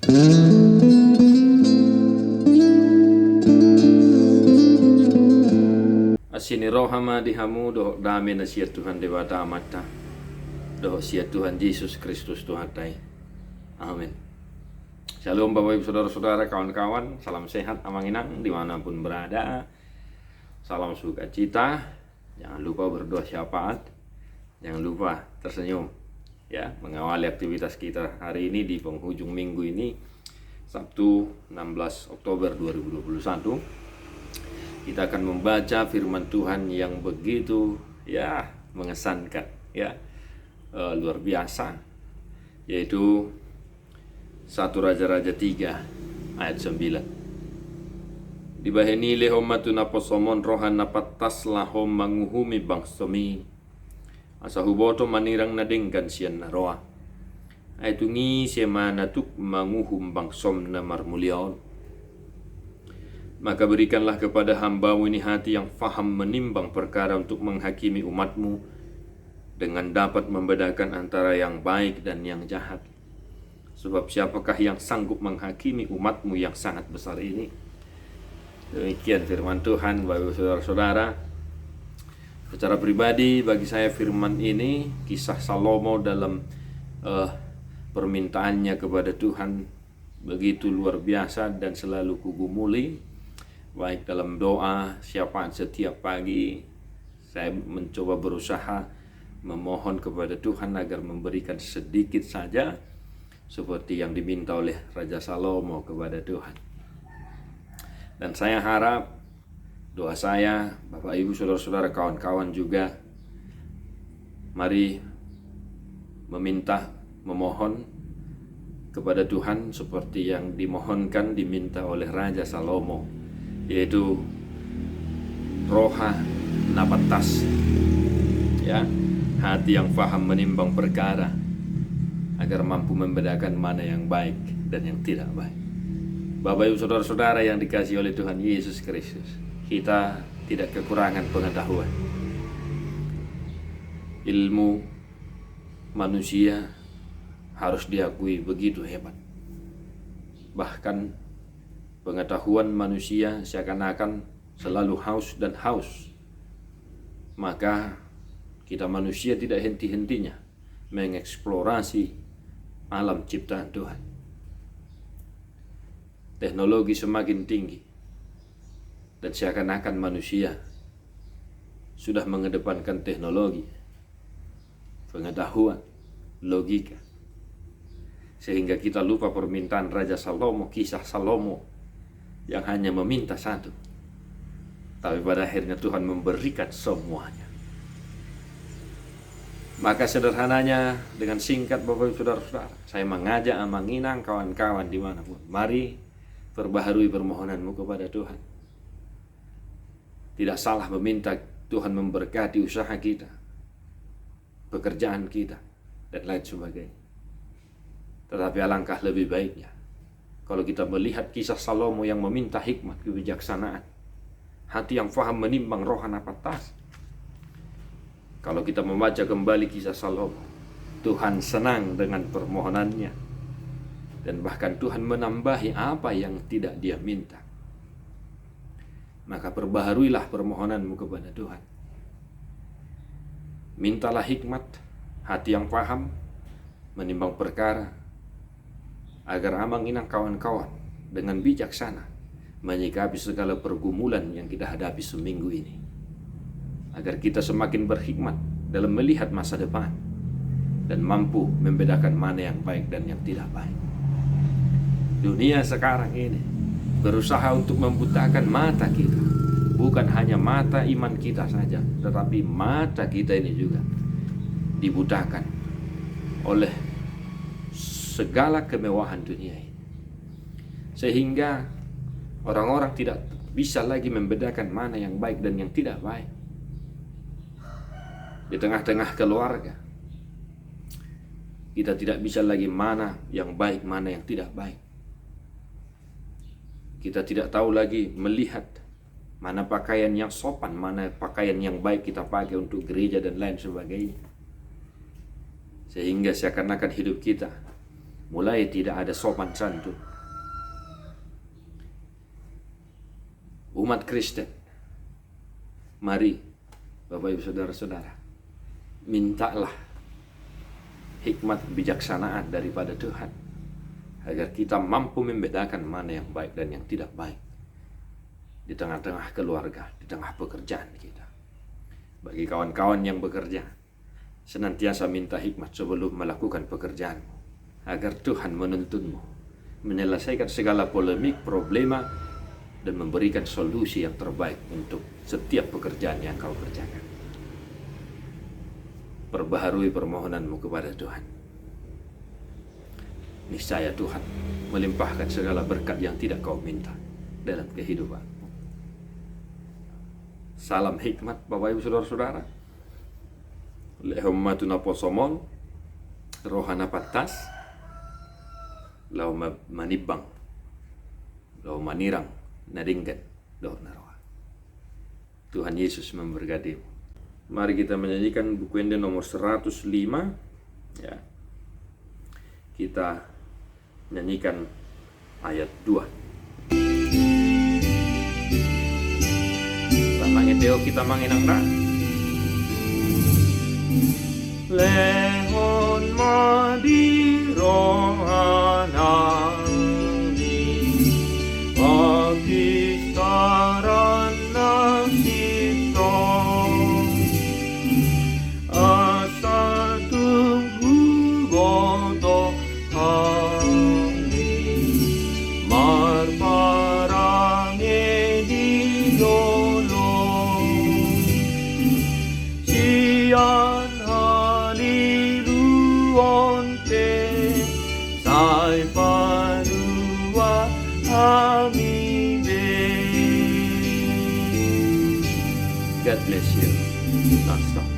Asini rohama dihamu doh dame na siya Tuhan dewata amata doh siya Tuhan Yesus Kristus Tuhan tai. Amin. Shalom Bapak Ibu Saudara-saudara, kawan-kawan, salam sehat amanginang dimanapun berada. Salam sukacita. Jangan lupa berdoa syafaat. Jangan lupa tersenyum ya, mengawali aktivitas kita hari ini di penghujung minggu ini, Sabtu 16 Oktober 2021. Kita akan membaca firman Tuhan yang begitu ya mengesankan ya, luar biasa, yaitu 1 Raja-Raja 3 ayat 9. Dibaheni lehomatu naposomon rohan napatas lahom manguhumi bangsomi asahuboto manirang nadengkan sian naroa aitungi sema natuk manguhum bangsom na marmuliaon. Maka berikanlah kepada hamba-Mu ini hati yang faham menimbang perkara untuk menghakimi umat-Mu dengan dapat membedakan antara yang baik dan yang jahat. Sebab siapakah yang sanggup menghakimi umat-Mu yang sangat besar ini? Demikian firman Tuhan, Bapak saudara-saudara. Secara pribadi bagi saya firman ini, kisah Salomo dalam permintaannya kepada Tuhan begitu luar biasa dan selalu kugumuli. Baik dalam doa, syafaat setiap pagi, saya mencoba berusaha memohon kepada Tuhan agar memberikan sedikit saja seperti yang diminta oleh Raja Salomo kepada Tuhan. Dan saya harap doa saya, Bapak Ibu Saudara-saudara, kawan-kawan juga, mari memohon kepada Tuhan seperti yang dimohonkan, diminta oleh Raja Salomo, yaitu roha napatas ya, hati yang faham menimbang perkara agar mampu membedakan mana yang baik dan yang tidak baik. Bapak Ibu saudara-saudara yang dikasihi oleh Tuhan Yesus Kristus, kita tidak kekurangan pengetahuan. Ilmu manusia harus diakui begitu hebat. Bahkan pengetahuan manusia seakan-akan selalu haus dan haus. Maka kita manusia tidak henti-hentinya mengeksplorasi alam ciptaan Tuhan. Teknologi semakin tinggi dan seakan-akan manusia sudah mengedepankan teknologi, pengetahuan, logika, sehingga kita lupa permintaan Raja Salomo, kisah Salomo yang hanya meminta satu, tapi pada akhirnya Tuhan memberikan semuanya. Maka sederhananya, dengan singkat Bapak Ibu Saudara-saudara, saya mengajak amanginang kawan-kawan dimanapun, mari perbaharui permohonanmu kepada Tuhan. Tidak salah meminta Tuhan memberkati usaha kita, pekerjaan kita, dan lain sebagainya. Tetapi alangkah lebih baiknya kalau kita melihat kisah Salomo yang meminta hikmat, kebijaksanaan, hati yang faham menimbang rohan apatas. Kalau kita membaca kembali kisah Salomo, Tuhan senang dengan permohonannya, dan bahkan Tuhan menambahi apa yang tidak dia minta. Maka perbaharuilah permohonanmu kepada Tuhan. Mintalah hikmat, hati yang faham menimbang perkara, agar amanginang kawan-kawan dengan bijaksana menyikapi segala pergumulan yang kita hadapi seminggu ini, agar kita semakin berhikmat dalam melihat masa depan dan mampu membedakan mana yang baik dan yang tidak baik. Dunia sekarang ini berusaha untuk membutakan mata kita, bukan hanya mata iman kita saja, tetapi mata kita ini juga dibutakan oleh segala kemewahan dunia ini, sehingga orang-orang tidak bisa lagi membedakan mana yang baik dan yang tidak baik. Di tengah-tengah keluarga, kita tidak bisa lagi mana yang baik, mana yang tidak baik. Kita tidak tahu lagi melihat mana pakaian yang sopan, mana pakaian yang baik kita pakai untuk gereja dan lain sebagainya. Sehingga seakan-akan hidup kita mulai tidak ada sopan santun. Umat Kristen, mari Bapak Ibu Saudara-saudara, mintalah hikmat kebijaksanaan daripada Tuhan, agar kita mampu membedakan mana yang baik dan yang tidak baik di tengah-tengah keluarga, di tengah pekerjaan kita. Bagi kawan-kawan yang bekerja, senantiasa minta hikmat sebelum melakukan pekerjaan, agar Tuhan menuntunmu menyelesaikan segala polemik, problema, dan memberikan solusi yang terbaik untuk setiap pekerjaan yang kau kerjakan. Perbaharui permohonanmu kepada Tuhan. Niscaya Tuhan melimpahkan segala berkat yang tidak kau minta dalam kehidupan. Salam hikmat Bapak Ibu Saudara-saudara. Lehommatuna posomon, rohana patas, lau manibang, lau manirang, naringgan, doh naroha. Tuhan Yesus memberkatimu. Mari kita menyanyikan buku Ende nomor 105. Ya. Kita nyanyikan ayat 2. Mangeteo kita manginang na. Lehon madi rohanani pakistaran nasito asa tunggu godo hani marparange di Sian haliluonte sai parua amibe. God bless you. Non-stop.